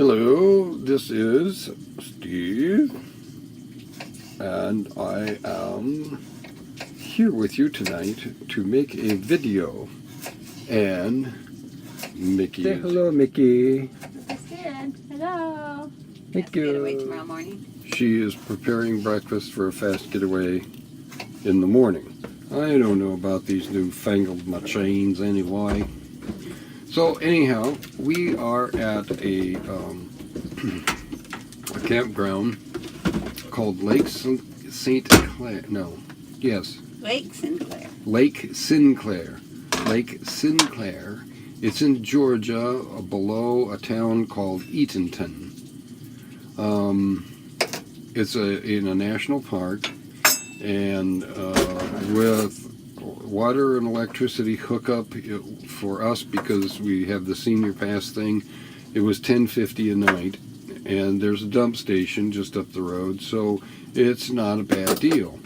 Hello, this is Steve, and I am here with you tonight to make a video. And Mickey. Say hello, Mickey. That's good. Hello. Thank Get away you. tomorrow morning. She is preparing breakfast for a fast getaway in the morning. I don't know about these newfangled machines anyway. So anyhow, we are at a campground called Lake St. Clair. No, yes. Lake Sinclair. Lake Sinclair. Lake Sinclair. It's in Georgia, below a town called Eatonton. It's in a national park, and with water and electricity hookup for us, because we have the senior pass thing, it was $10.50 a night, and there's a dump station just up the road, so it's not a bad deal.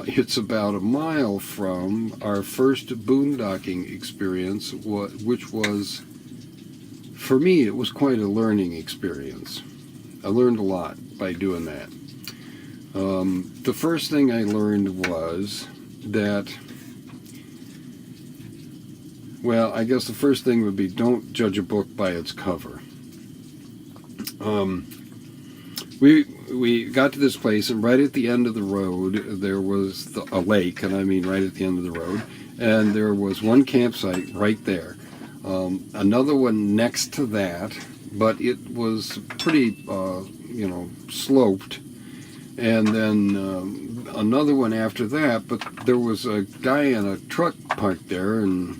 It's about a mile from our first boondocking experience, which was, for me, it was quite a learning experience. I learned a lot by doing that. The first thing I learned was that, well, I guess the first thing would be don't judge a book by its cover. We got to this place, and right at the end of the road there was a lake, and I mean right at the end of the road, and there was one campsite right there. Another one next to that, but it was pretty, sloped. And then another one after that, but there was a guy in a truck parked there, and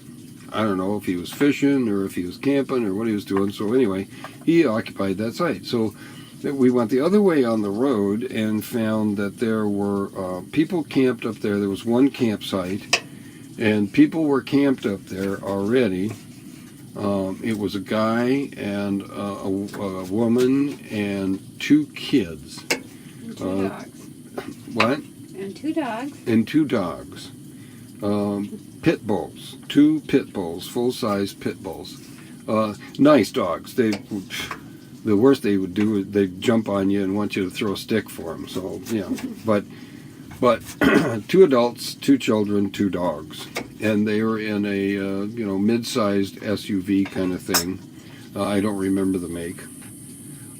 I don't know if he was fishing or if he was camping or what he was doing. So anyway, he occupied that site. So we went the other way on the road and found that there were people camped up there. There was one campsite, and people were camped up there already. It was a guy and a woman and two kids. And two dogs. What? And two dogs. And two dogs. Pit bulls. Two pit bulls, full-size pit bulls. Nice dogs. The worst they would do is they'd jump on you and want you to throw a stick for them. So, yeah. But two adults, two children, two dogs. And they were in a, mid-sized SUV kind of thing. I don't remember the make.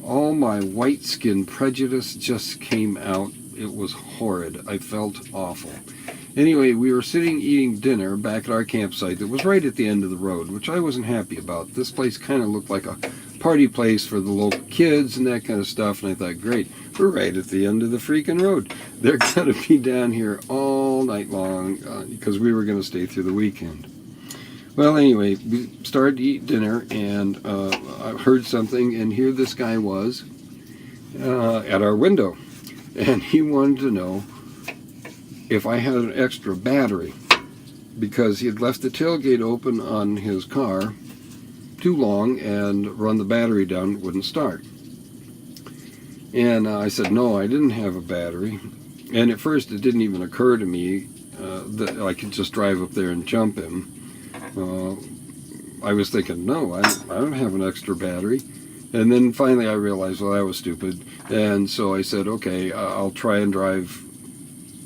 All my white skin prejudice just came out. It was horrid. I felt awful. Anyway, we were sitting eating dinner back at our campsite that was right at the end of the road, which I wasn't happy about. This place kind of looked like a party place for the local kids and that kind of stuff, and I thought, great, we're right at the end of the freaking road. They're going to be down here all night long because we were going to stay through the weekend. Well, anyway, we started to eat dinner, and I heard something, and here this guy was at our window, and he wanted to know if I had an extra battery, because he had left the tailgate open on his car too long and run the battery down, it wouldn't start. And I said, no, I didn't have a battery. And at first it didn't even occur to me that I could just drive up there and jump him. I was thinking, no, I don't have an extra battery. And then finally I realized, well, that was stupid. And so I said, okay, I'll try and drive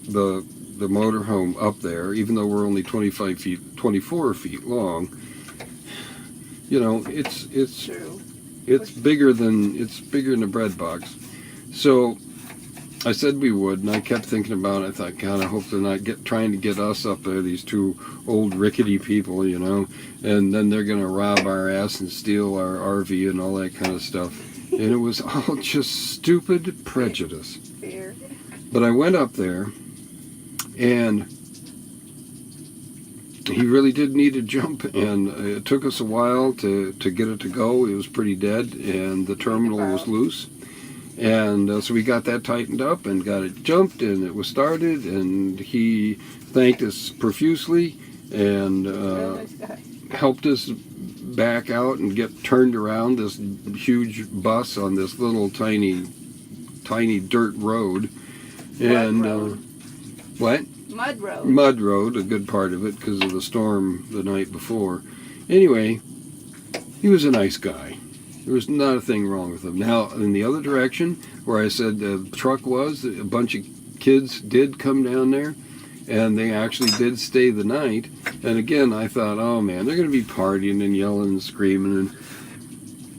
the motorhome up there, even though we're only 24 feet long. It's True. it's bigger than a bread box. So I said we would, and I kept thinking about it. I thought, God, I hope they're not trying to get us up there, these two old rickety people, and then they're going to rob our ass and steal our RV and all that kind of stuff. And it was all just stupid prejudice. Fair. But I went up there, and he really did need a jump, and it took us a while to get it to go. It was pretty dead, and the terminal was loose. And so we got that tightened up and got it jumped, and it was started, and he thanked us profusely and helped us back out and get turned around this huge bus on this little tiny dirt road. What? Mud road. Mud road, a good part of it because of the storm the night before. Anyway, he was a nice guy. There was not a thing wrong with them. Now, in the other direction, where I said the truck was, a bunch of kids did come down there, and they actually did stay the night. And again, I thought, oh man, they're going to be partying and yelling and screaming, and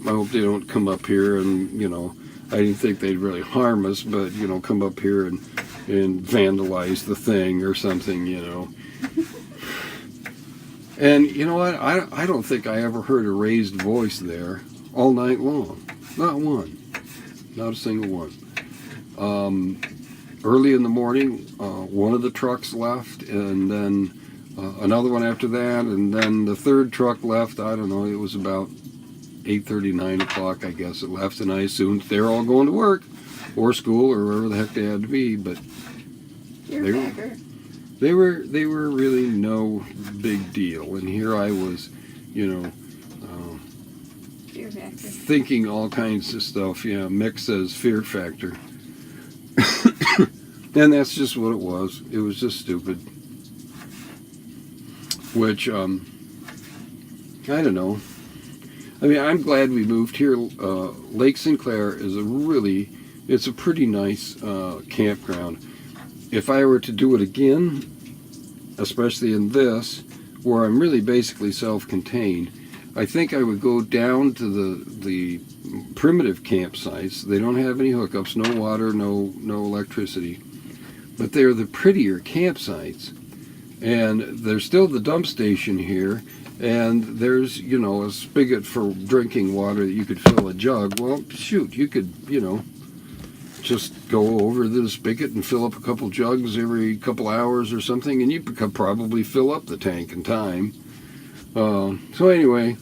I hope they don't come up here and, I didn't think they'd really harm us, but, come up here and vandalize the thing or something, And you know what? I don't think I ever heard a raised voice there all night long. Not one. Not a single one. Early in the morning, one of the trucks left, and then another one after that, and then the third truck left. I don't know, it was about 8:30, 9 o'clock, I guess it left, and I assumed they're all going to work or school or wherever the heck they had to be, but they were really no big deal. And here I was, Fear factor. thinking all kinds of stuff. Yeah, Mick says fear factor. And that's just what it was. It was just stupid. Which, I don't know. I mean, I'm glad we moved here. Lake Sinclair is it's a pretty nice campground. If I were to do it again, especially in this, where I'm really basically self-contained, I think I would go down to the primitive campsites. They don't have any hookups, no water, no electricity, but they're the prettier campsites. And there's still the dump station here, and there's, a spigot for drinking water that you could fill a jug. Well, shoot, you could, just go over to the spigot and fill up a couple jugs every couple hours or something, and you could probably fill up the tank in time. So anyway,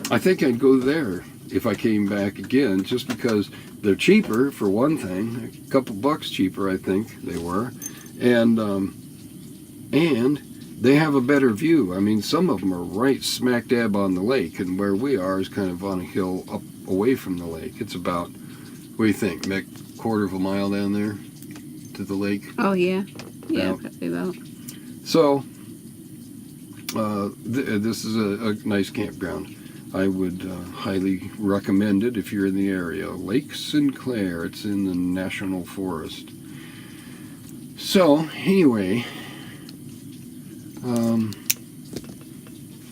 I think I'd go there if I came back again, just because they're cheaper, for one thing. A couple bucks cheaper, I think they were. And they have a better view. I mean, some of them are right smack dab on the lake, and where we are is kind of on a hill up away from the lake. It's about, what do you think, Mick, quarter of a mile down there to the lake? Oh, yeah. Yeah, Yeah. probably about. So, this is a nice campground. I would highly recommend it if you're in the area. Lake Sinclair, it's in the National Forest. So, anyway,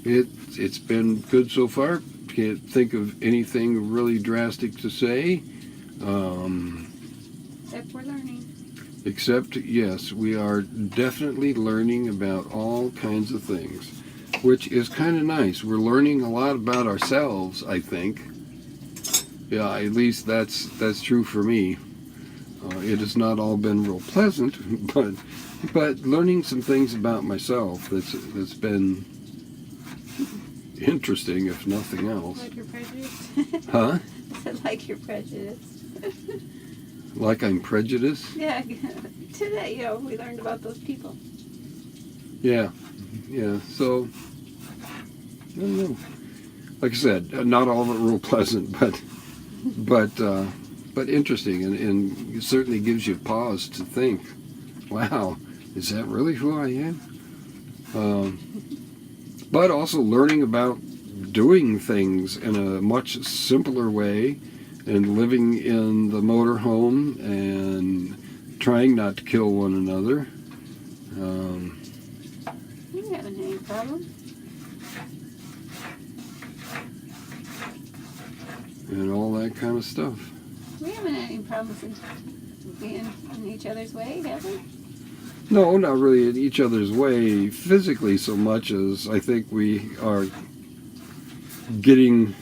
it's been good so far. Can't think of anything really drastic to say. Except we're learning. Except, yes, we are definitely learning about all kinds of things, which is kind of nice. We're learning a lot about ourselves, I think. Yeah, at least that's true for me. It has not all been real pleasant, but learning some things about myself that's been interesting, if nothing else. Like your prejudice? Huh? Like your prejudice. Like I'm prejudiced? Yeah, today, we learned about those people. Yeah, so, I don't know. Like I said, not all of it real pleasant, but interesting, and it certainly gives you pause to think, wow, is that really who I am? But also learning about doing things in a much simpler way, and living in the motorhome and trying not to kill one another. You haven't had any problem. And all that kind of stuff. We haven't had any problems in being in each other's way, have we? No, not really in each other's way physically so much as I think we are getting,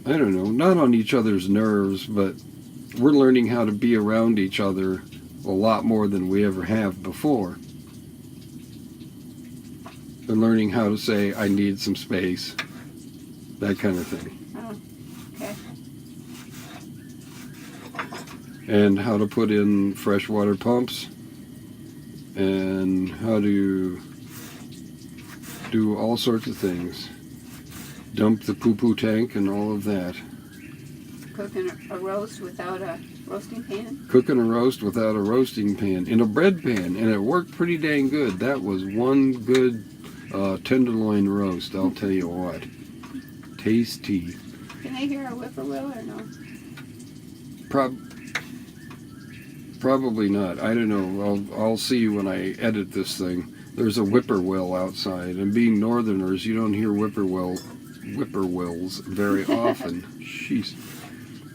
I don't know, not on each other's nerves, but we're learning how to be around each other a lot more than we ever have before. And learning how to say, I need some space, that kind of thing. Oh, okay. And how to put in freshwater pumps, and how to do all sorts of things. Dump the poo-poo tank and all of that. Cooking a roast without a roasting pan? Cooking a roast without a roasting pan, in a bread pan, and it worked pretty dang good. That was one good tenderloin roast, I'll tell you what. Tasty. Can they hear a whippoorwill or no? Probably not. I don't know. I'll see when I edit this thing. There's a whippoorwill outside, and being Northerners, you don't hear whippoorwills very often. Jeez.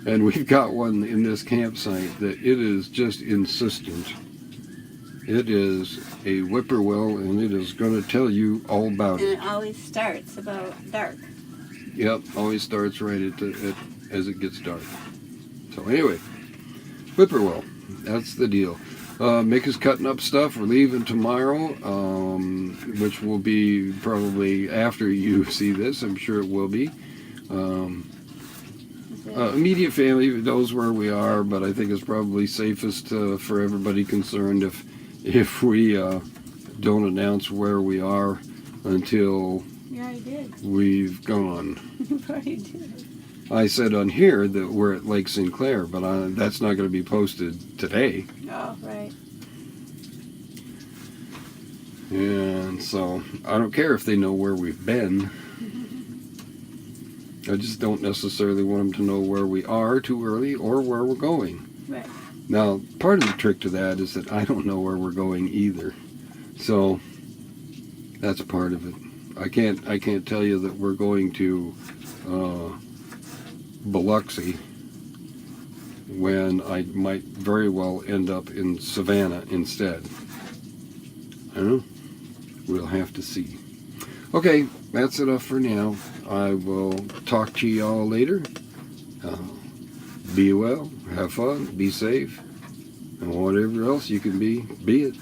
And we've got one in this campsite that it is just insistent. It is a whippoorwill, and it is going to tell you all about And it. it always starts about dark. Yep, always starts right as it gets dark. So anyway, whippoorwill, that's the deal. Mick is cutting up stuff. We're leaving tomorrow, which will be probably after you see this. I'm sure it will be. Immediate family knows where we are, but I think it's probably safest for everybody concerned if we don't announce where we are until You already did. we've gone. You already did. I said on here that we're at Lake Sinclair, but that's not going to be posted today. Oh, right. And so I don't care if they know where we've been. I just don't necessarily want them to know where we are too early or where we're going. Right. Now, part of the trick to that is that I don't know where we're going either. So that's part of it. I can't tell you that we're going to Biloxi when I might very well end up in Savannah instead. I don't know. We'll have to see. Okay, that's enough for now. I will talk to y'all later. Be well, have fun, be safe, and whatever else you can be it.